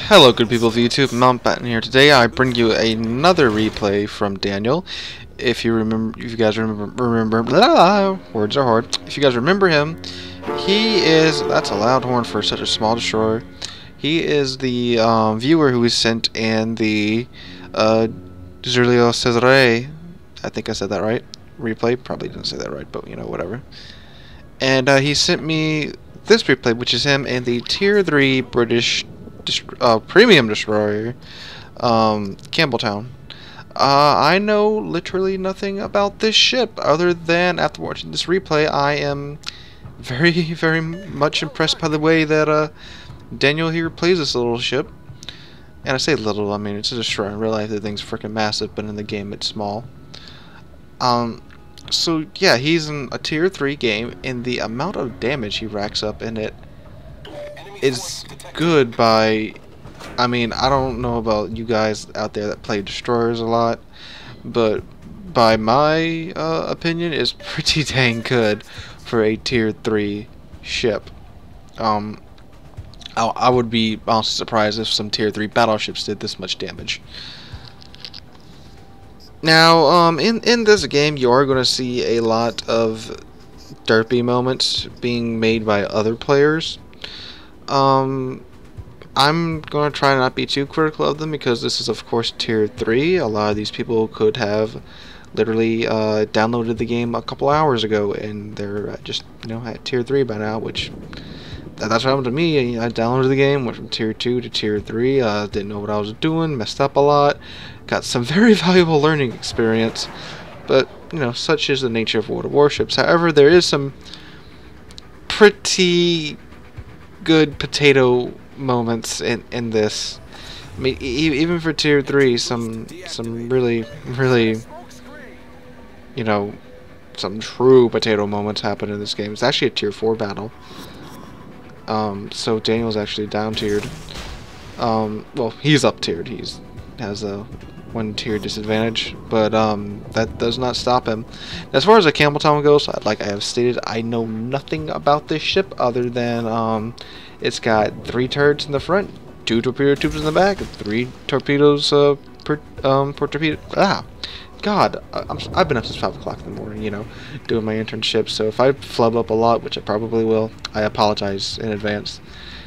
Hello good people of YouTube, Mountbatten here. Today I bring you another replay from Daniel. If you guys remember words are hard. If you guys remember him, he is, that's a loud horn for such a small destroyer. He is the viewer who we sent in the Julio Cesare, I think I said that right, replay. Probably didn't say that right, but you know, whatever. And he sent me this replay, which is him and the Tier 3 British premium destroyer, Campbelltown. I know literally nothing about this ship other than after watching this replay I am very much impressed by the way that Daniel here plays this little ship. And I say little, I mean it's a destroyer. In real life the thing's freaking massive, but in the game it's small. So yeah, he's in a tier 3 game, and the amount of damage he racks up in it is good by, I mean, I don't know about you guys out there that play destroyers a lot, but by my opinion is pretty dang good for a tier 3 ship. I would be honestly surprised if some tier 3 battleships did this much damage. Now, in this game you are going to see a lot of derpy moments being made by other players. I'm going to try not be too critical of them because this is of course tier 3. A lot of these people could have literally downloaded the game a couple hours ago and they're just, you know, at tier 3 by now, which that's what happened to me. I downloaded the game, went from tier 2 to tier 3, didn't know what I was doing, messed up a lot, got some very valuable learning experience, but you know, such is the nature of World of Warships. However, there is some pretty good potato moments in this. I mean, even for tier 3, some really, you know, some true potato moments happen in this game. It's actually a tier 4 battle. So Daniel's actually down tiered. Well, he's up tiered. He's has a 1 tier disadvantage, but that does not stop him. As far as the Campbelltown goes, like I have stated, I know nothing about this ship other than it's got 3 turrets in the front, 2 torpedo tubes in the back, 3 torpedoes per torpedo. God, I've been up since 5 o'clock in the morning, you know, doing my internship, so if I flub up a lot, which I probably will, I apologize in advance.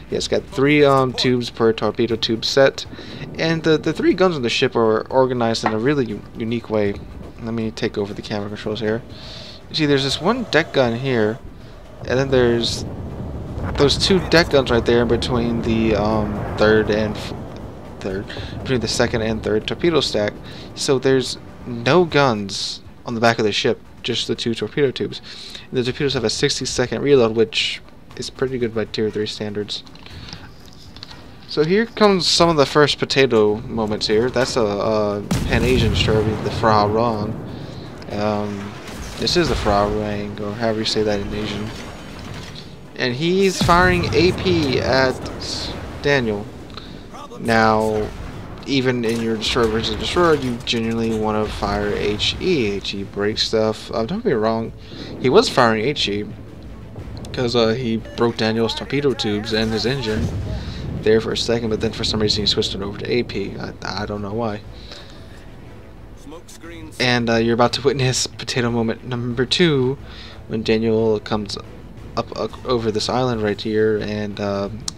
Yeah, it's got 3 tubes per torpedo tube set, and the 3 guns on the ship are organized in a really unique way. Let me take over the camera controls here. You see, there's this 1 deck gun here, and then there's those 2 deck guns right there in between the between the second and third torpedo stack. So there's no guns on the back of the ship, just the 2 torpedo tubes. And the torpedoes have a 60-second reload, which is pretty good by tier 3 standards. So here comes some of the first potato moments here. That's a Pan-Asian destroyer, the Fra Rong. This is the Fra Rang, or however you say that in Asian. And he's firing AP at Daniel. Now, even in your destroyer versus destroyer, you genuinely want to fire HE. HE breaks stuff. Don't get me wrong, he was firing HE because he broke Daniel's torpedo tubes and his engine there for a second, but then for some reason he switched it over to AP. I don't know why. And you're about to witness potato moment number 2 when Daniel comes up over this island right here, and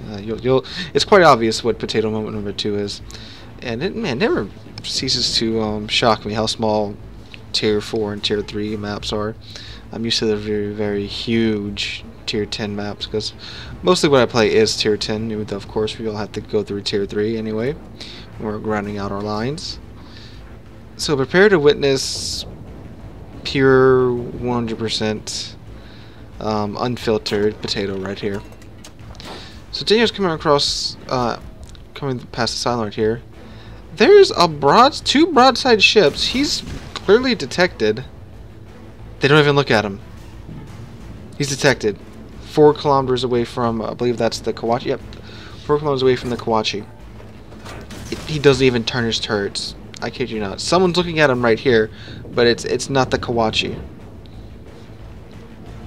it's quite obvious what potato moment number 2 is. And it never ceases to shock me how small tier 4 and tier 3 maps are. I'm used to the very huge tier 10 maps because mostly what I play is tier 10, even though of course we all have to go through tier 3 anyway when we're grinding out our lines. So prepare to witness pure 100% unfiltered potato right here. So Daniel's coming across, coming past this island right here. There's a 2 broadside ships. He's clearly detected. They don't even look at him. He's detected. 4 kilometers away from, I believe that's the Kawachi. Yep, 4 kilometers away from the Kawachi. He doesn't even turn his turrets. I kid you not. Someone's looking at him right here, but it's not the Kawachi.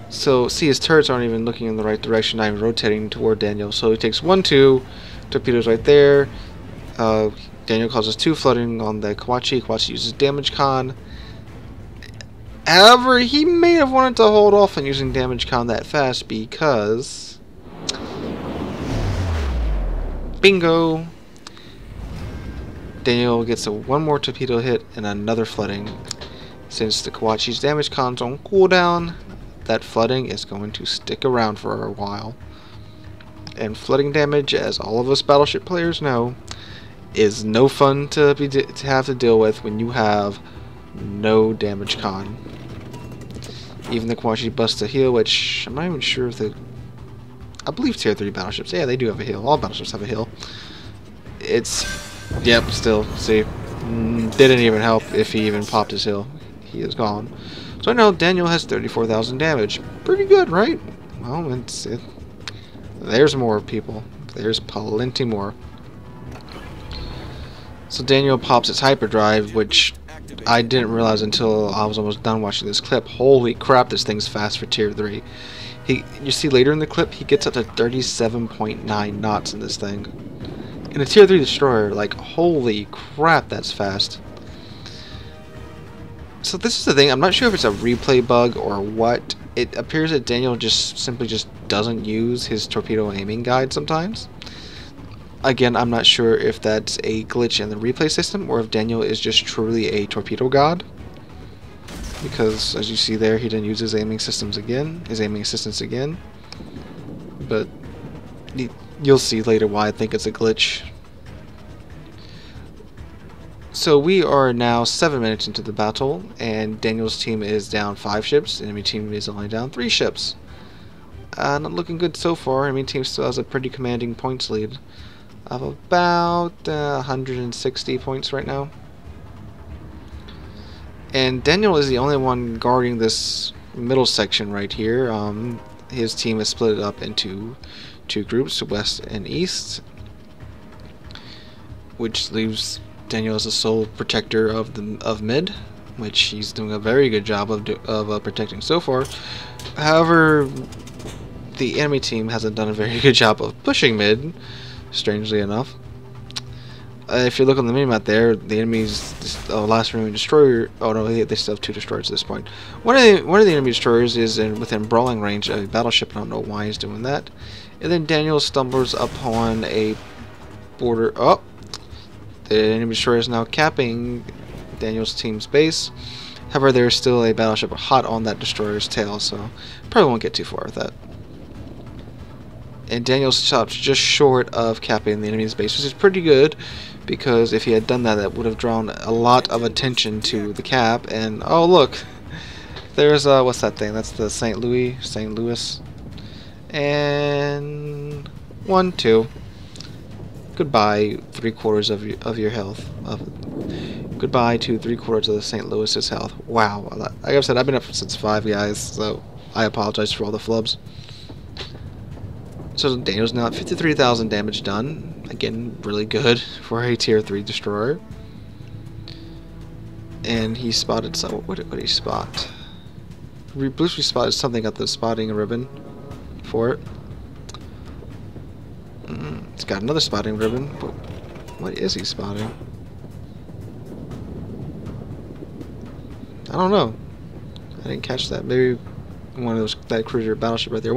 So, see, his turrets aren't even looking in the right direction. I'm rotating toward Daniel. So he takes 1, 2, Torpedo's right there. Daniel causes 2 flooding on the Kawachi. Kawachi uses damage con. However, he may have wanted to hold off on using damage con that fast because... bingo! Daniel gets one more torpedo hit and another flooding. Since the Kawachi's damage con's on cooldown, that flooding is going to stick around for a while. And flooding damage, as all of us Battleship players know, is no fun to have to deal with when you have no damage con. Even the Kawachi busts a heal, which I'm not even sure if I believe tier 3 battleships, yeah, they do have a heal. All battleships have a heal. Yep, still, see, didn't even help if he even popped his heal. He is gone. So now Daniel has 34,000 damage. Pretty good, right? Well, there's more people. There's plenty more. So Daniel pops its hyperdrive, which I didn't realize until I was almost done watching this clip. Holy crap, this thing's fast for tier 3. You see later in the clip, he gets up to 37.9 knots in this thing. In a tier 3 destroyer, like, holy crap, that's fast. So this is the thing, I'm not sure if it's a replay bug or what. It appears that Daniel simply doesn't use his torpedo aiming guide sometimes. Again, I'm not sure if that's a glitch in the replay system or if Daniel is just truly a torpedo god. Because as you see there, he didn't use his aiming assistance again. But you'll see later why I think it's a glitch. So we are now 7 minutes into the battle, and Daniel's team is down 5 ships. The enemy team is only down 3 ships. Not looking good so far. Enemy team still has a pretty commanding points lead of about 160 points right now. And Daniel is the only one guarding this middle section right here. His team is split up into 2 groups, west and east, which leaves Daniel as the sole protector of mid, which he's doing a very good job of protecting so far. However, the enemy team hasn't done a very good job of pushing mid, strangely enough. If you look on the minimap there, the enemy's last remaining destroyer. Oh no, they still have 2 destroyers at this point. One of the enemy destroyers is within brawling range of a battleship. I don't know why he's doing that. And then Daniel stumbles upon a border. Oh, the enemy destroyer is now capping Daniel's team's base. However, there's still a battleship hot on that destroyer's tail, so probably won't get too far with that. And Daniel stops just short of capping the enemy's base, which is pretty good, because if he had done that, that would have drawn a lot of attention to the cap. And oh look, there's what's that thing? That's the St. Louis, and 1, 2. Goodbye, 3/4 of your health. Goodbye to 3/4 of the St. Louis's health. Wow, like I said, I've been up since 5, guys, so I apologize for all the flubs. So Daniel's now at 53,000 damage done. Again, really good for a tier 3 destroyer. And he spotted some. What did he spot? Bruce spotted something at the spotting ribbon for it. It's got another spotting ribbon. But what is he spotting? I don't know. I didn't catch that. Maybe one of that cruiser battleship right there.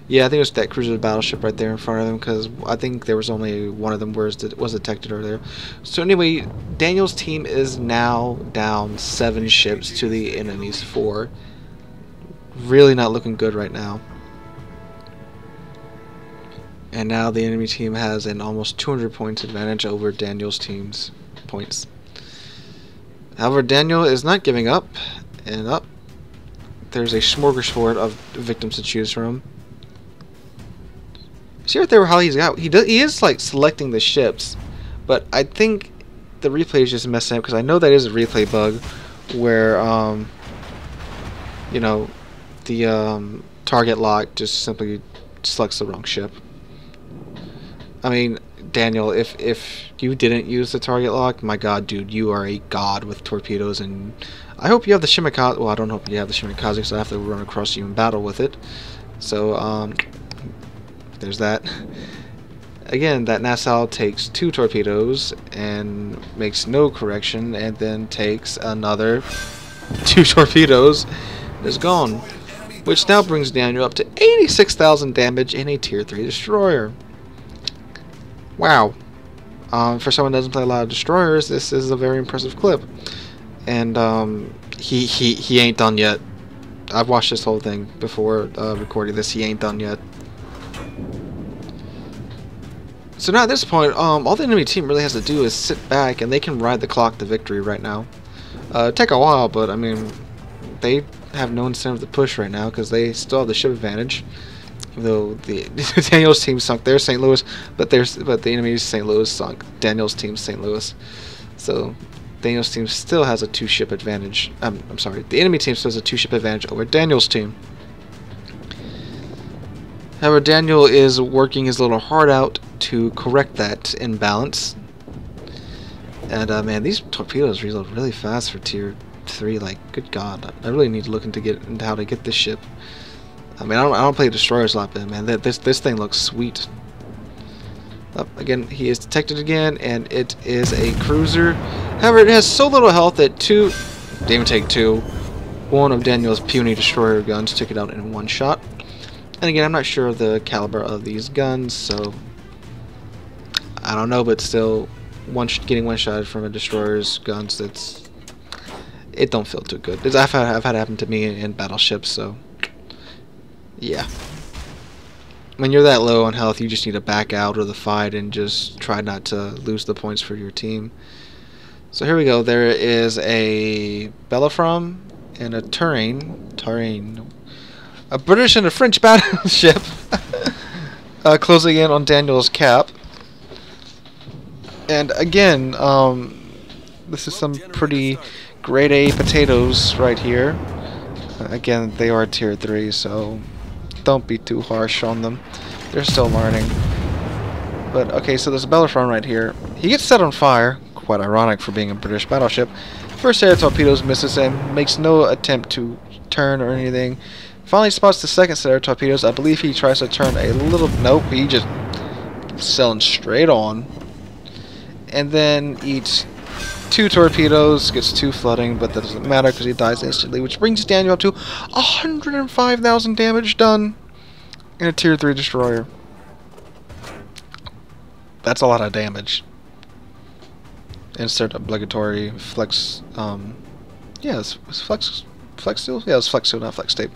Yeah, I think it was that cruiser battleship right there in front of them, because I think there was only one of them where it was detected earlier. So anyway, Daniel's team is now down 7 ships to the enemy's 4. Really not looking good right now. And now the enemy team has an almost 200 points advantage over Daniel's team's points. However, Daniel is not giving up, and up. There's a smorgasbord of victims to choose from. See right there how he's got. He is like selecting the ships, but I think the replay is just messing up, because I know that is a replay bug where you know, the target lock just simply selects the wrong ship. I mean, Daniel, if you didn't use the target lock, my god, dude, you are a god with torpedoes, and I hope you have the Shimikaze. Well, I don't hope you have the Shimikaze, because I have to run across you in battle with it. So, there's that. Again, that Nassau takes 2 torpedoes and makes no correction, and then takes another 2 torpedoes and is gone. Which now brings Daniel up to 86,000 damage in a Tier 3 destroyer. Wow. For someone who doesn't play a lot of destroyers, this is a very impressive clip. And he ain't done yet. I've watched this whole thing before recording this. He ain't done yet. So now at this point, all the enemy team really has to do is sit back, and they can ride the clock to victory right now. Take a while, but I mean, they have no incentive to push right now because they still have the ship advantage. Even though the Daniel's team sunk their St. Louis, but the enemy's St. Louis sunk Daniel's team's St. Louis. So Daniel's team still has a 2-ship advantage. I'm sorry, the enemy team still has a 2-ship advantage over Daniel's team. However, Daniel is working his little heart out to correct that imbalance. And man, these torpedoes reload really fast for Tier 3. Like, good God, I really need to look into how to get this ship. I mean, I don't play destroyers a lot, but man, this thing looks sweet. Again, he is detected again, and it is a cruiser. However, it has so little health that didn't even take 2. One of Daniel's puny destroyer guns took it out in 1 shot. And again, I'm not sure of the caliber of these guns, so I don't know, but still, getting one-shotted from a destroyer's guns, it don't feel too good. I've had it happen to me in battleships, so yeah. When you're that low on health, you just need to back out of the fight and just try not to lose the points for your team. So here we go. There is a Bellerophon and a Turenne. A British and a French battleship closing in on Daniel's cap. And again, this is some pretty grade A potatoes right here. Again, they are Tier 3, so don't be too harsh on them. They're still learning. But okay, so there's a Bellerophon right here. He gets set on fire. Quite ironic for being a British battleship. First set of torpedoes misses him. Makes no attempt to turn or anything. Finally spots the second set of torpedoes. I believe he tries to turn a little... Nope, he just sailing straight on. And then eats 2 torpedoes, gets 2 flooding, but that doesn't matter because he dies instantly, which brings Daniel up to 105,000 damage done in a Tier 3 destroyer. That's a lot of damage. Insert obligatory flex, yeah, it's flex steel? Yeah, it's flex steel, not flex tape.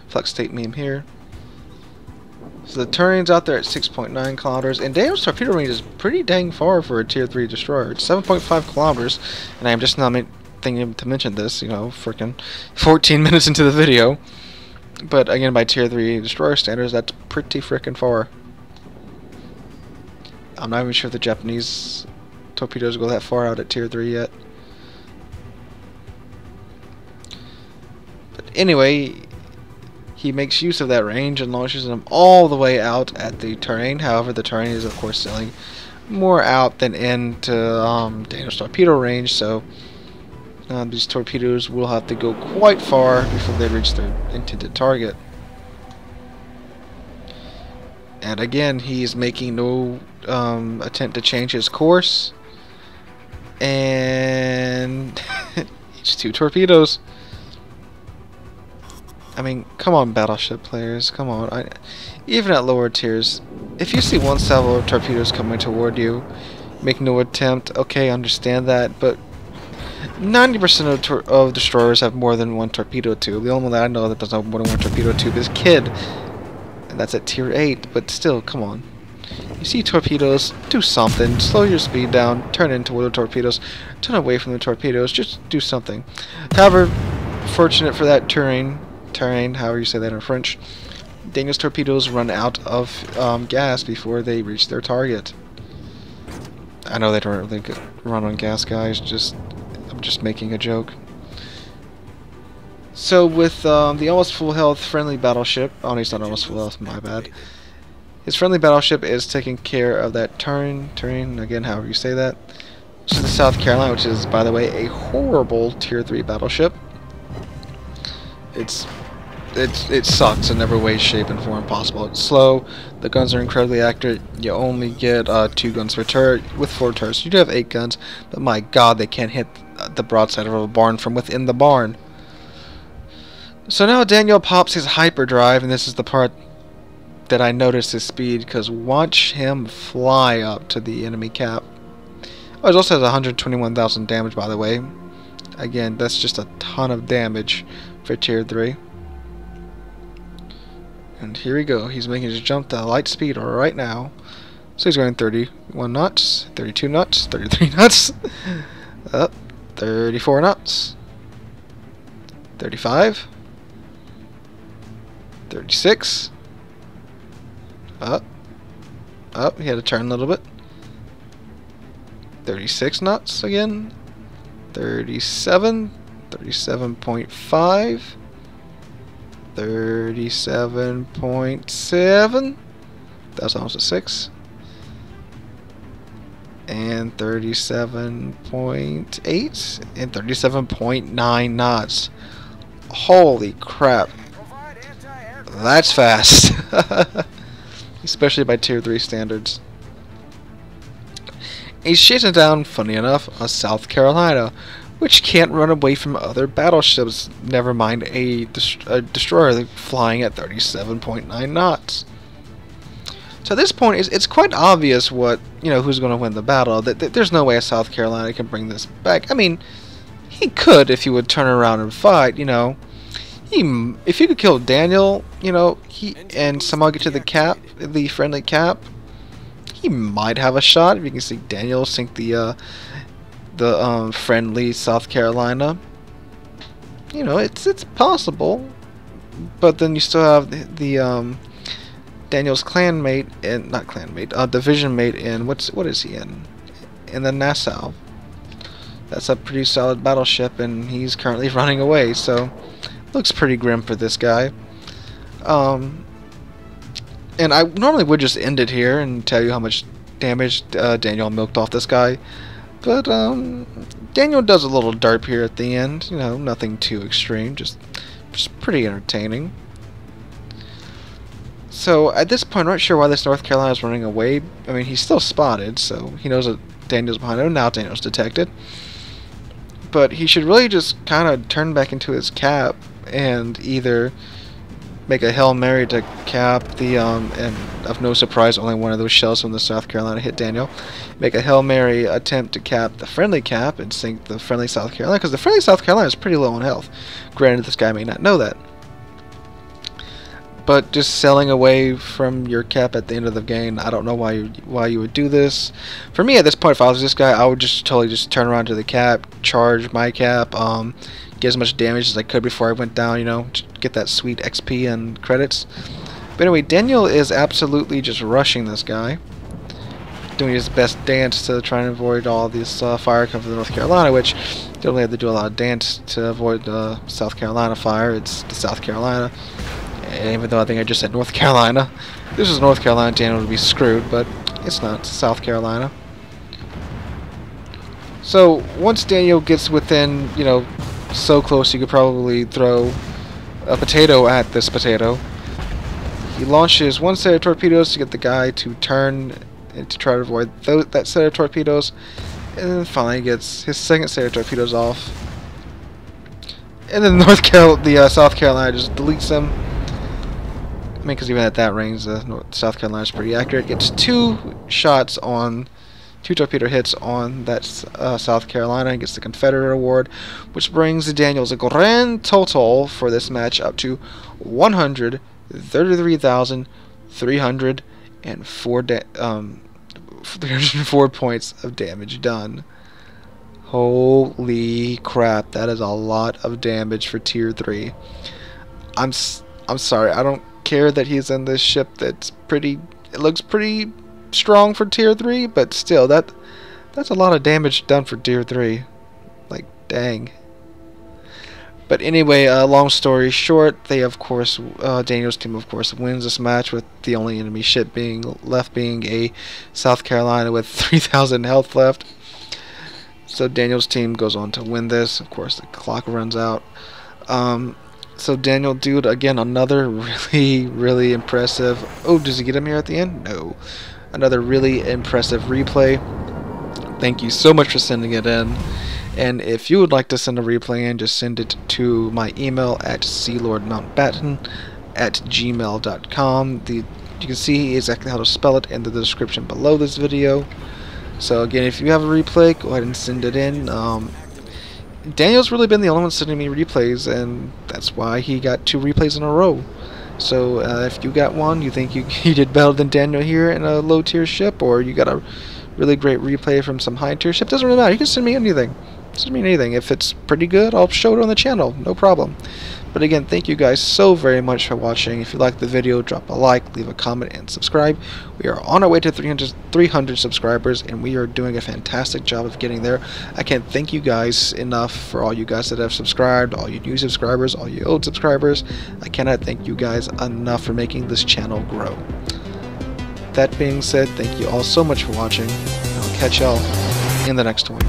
Flex tape meme here. So the Turenne's out there at 6.9 kilometers, and Daniel's torpedo range is pretty dang far for a Tier 3 destroyer. It's 7.5 kilometers, and I'm just not thinking to mention this, you know, freaking 14 minutes into the video. But again, by Tier 3 destroyer standards, that's pretty freaking far. I'm not even sure if the Japanese torpedoes go that far out at Tier 3 yet. But anyway, he makes use of that range and launches them all the way out at the Turenne. However, the Turenne is, of course, sailing more out than into Daniel's torpedo range, so these torpedoes will have to go quite far before they reach their intended target. And again, he's making no attempt to change his course. And each 2 torpedoes. I mean, come on, battleship players, come on. Even at lower tiers, if you see one salvo of torpedoes coming toward you, make no attempt. Okay, I understand that, but 90% of destroyers have more than 1 torpedo tube. The only one that I know that doesn't have more than 1 torpedo tube is Kidd, and that's at Tier 8. But still, come on. You see torpedoes, do something. Slow your speed down, turn in toward the torpedoes, turn away from the torpedoes, just do something. However, fortunate for that Turenne, however you say that in French, Daniel's torpedoes run out of gas before they reach their target. I know they don't really run on gas, guys, I'm just making a joke. So with the almost full health friendly battleship, oh no, he's not almost full health, my bad. His friendly battleship is taking care of that Turenne, again, however you say that. Which is the South Carolina, which is, by the way, a horrible Tier 3 battleship. It's it sucks in every way, shape, and form possible. It's slow. The guns are incredibly accurate. You only get 2 guns per turret with 4 turrets. You do have 8 guns, but my God, they can't hit the broadside of a barn from within the barn. So now Daniel pops his hyperdrive, and this is the part that I noticed his speed, because watch him fly up to the enemy cap. Oh, it also has 121,000 damage, by the way. Again, that's just a ton of damage for tier 3. And here we go. He's making his jump to light speed right now. So he's going 31 knots, 32 knots, 33 knots, 34 knots, 35, 36. Up. He had to turn a little bit. 36 knots again. 37. 37.5. 37.7. That's almost a 6. And 37.8. And 37.9 knots. Holy crap. That's fast. Especially by tier 3 standards. He's chasing down, funny enough, a South Carolina, which can't run away from other battleships, never mind a destroyer flying at 37.9 knots. So at this point, it's quite obvious what, who's going to win the battle. There's no way a South Carolina can bring this back. I mean, he could if he would turn around and fight, if you could kill Daniel, and somehow get to the cap, the friendly cap, he might have a shot. If you can see Daniel sink the friendly South Carolina, it's possible. But then you still have the Daniel's clanmate, and not clanmate, division mate in what is he in the Nassau. That's a pretty solid battleship, and he's currently running away. So looks pretty grim for this guy. And I normally would just end it here and tell you how much damage Daniel milked off this guy. But Daniel does a little derp here at the end. Nothing too extreme, just pretty entertaining. So at this point, I'm not sure why this North Carolina is running away. I mean, he's still spotted, so he knows that Daniel's behind him. Now Daniel's detected. But he should really just kind of turn back into his cap and either make a Hail Mary to cap the, and of no surprise, only one of those shells from the South Carolina hit Daniel. Make a Hail Mary attempt to cap the friendly cap and sink the friendly South Carolina, because the friendly South Carolina is pretty low on health. Granted, this guy may not know that. But just sailing away from your cap at the end of the game, I don't know why you would do this. For me, at this point, if I was this guy, I would just totally just turn around to the cap, charge my cap, get as much damage as I could before I went down, to get that sweet XP and credits. But anyway, Daniel is absolutely just rushing this guy, doing his best dance to try and avoid all this fire coming from North Carolina, which you don't really have to do a lot of dance to avoid the South Carolina fire. It's the South Carolina. And even though I think I just said North Carolina, if this is North Carolina, Daniel would be screwed, but it's not. It's South Carolina. So once Daniel gets within, so close you could probably throw a potato at this potato, he launches one set of torpedoes to get the guy to turn and to try to avoid that set of torpedoes, and then finally gets his second set of torpedoes off, and then South Carolina just deletes them. I mean, because even at that range, South Carolina is pretty accurate. Gets 2 torpedo hits on that South Carolina and gets the Confederate award, which brings Daniel's grand total for this match up to 133,304 points of damage done. Holy crap, that is a lot of damage for tier 3. I'm sorry, I don't care that he's in this ship that's it looks pretty strong for tier 3, but still, that's a lot of damage done for tier 3. Like, dang. But anyway, long story short, they of course, Daniel's team of course wins this match, with the only enemy ship being a South Carolina with 3,000 health left. So Daniel's team goes on to win this. Of course, the clock runs out. So Daniel, dude, again, another really impressive. Oh, does he get him here at the end? No. Another really impressive replay. Thank you so much for sending it in. And if you would like to send a replay in, just send it to my email at SealordMountbatten@gmail.com. You can see exactly how to spell it in the description below this video. So again, if you have a replay, go ahead and send it in. Daniel's really been the only one sending me replays, and that's why he got 2 replays in a row. So if you got one, you think you did better than Daniel here in a low tier ship, or you got a really great replay from some high tier ship, doesn't really matter. You can send me anything. Send me anything. If it's pretty good, I'll show it on the channel, no problem. But again, thank you guys so very much for watching. If you liked the video, drop a like, leave a comment, and subscribe. We are on our way to 300 subscribers, and we are doing a fantastic job of getting there. I can't thank you guys enough for all you guys that have subscribed, all you new subscribers, all you old subscribers. I cannot thank you guys enough for making this channel grow. That being said, thank you all so much for watching, and I'll catch y'all in the next one.